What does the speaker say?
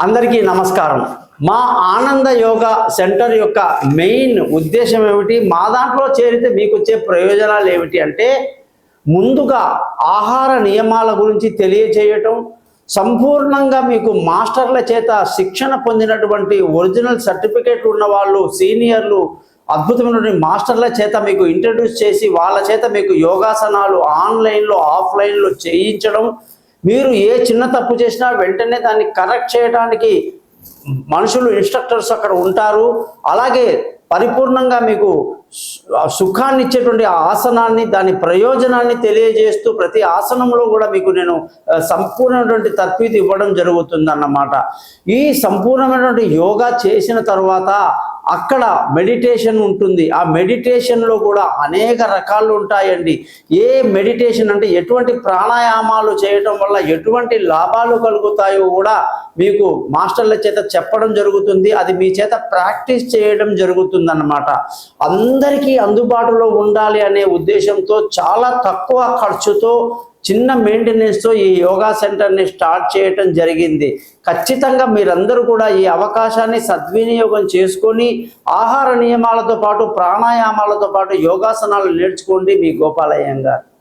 అందరికీ నమస్కారం. మా ఆనంద యోగా సెంటర్ యొక్క మెయిన్ ఉద్దేశం ఏమిటి, మా దాంట్లో చేరితే మీకు వచ్చే ప్రయోజనాలు ఏమిటి అంటే, ముందుగా ఆహార నియమాల గురించి తెలియచేయటం, సంపూర్ణంగా మీకు మాస్టర్ల చేత శిక్షణ పొందినటువంటి ఒరిజినల్ సర్టిఫికేట్ ఉన్న వాళ్ళు, సీనియర్లు, అద్భుతమైనటువంటి మాస్టర్ల చేత మీకు ఇంట్రడ్యూస్ చేసి వాళ్ళ చేత మీకు యోగాసనాలు ఆన్లైన్లో ఆఫ్లైన్లో చేయించడం, మీరు ఏ చిన్న తప్పు చేసినా వెంటనే దాన్ని కరెక్ట్ చేయడానికి మనుషులు ఇన్స్ట్రక్టర్స్ అక్కడ ఉంటారు. అలాగే పరిపూర్ణంగా మీకు సుఖాన్ని ఇచ్చేటువంటి ఆసనాన్ని, దాని ప్రయోజనాన్ని తెలియజేస్తూ ప్రతి ఆసనంలో కూడా మీకు నేను సంపూర్ణమైనటువంటి తర్ఫీదు ఇవ్వడం జరుగుతుందన్నమాట. ఈ సంపూర్ణమైనటువంటి యోగా చేసిన తర్వాత అక్కడ మెడిటేషన్ ఉంటుంది. ఆ మెడిటేషన్లో కూడా అనేక రకాలు ఉంటాయండి. ఏ మెడిటేషన్ అంటే ఎటువంటి ప్రాణాయామాలు చేయటం వల్ల ఎటువంటి లాభాలు కలుగుతాయో కూడా మీకు మాస్టర్ల చేత చెప్పడం జరుగుతుంది. అది మీ చేత ప్రాక్టీస్ చేయడం జరుగుతుందన్నమాట. అందరికీ అందుబాటులో ఉండాలి అనే ఉద్దేశంతో చాలా తక్కువ ఖర్చుతో, చిన్న మెయింటెనెన్స్తో ఈ యోగా సెంటర్ని స్టార్ట్ చేయటం జరిగింది. ఖచ్చితంగా మీరందరూ కూడా ఈ అవకాశాన్ని సద్వినియోగం చేసుకొని ఆహార నియమాలతో పాటు ప్రాణాయామాలతో పాటు యోగాసనాలు నేర్చుకోండి. మీ గోపాలయ్య గారు.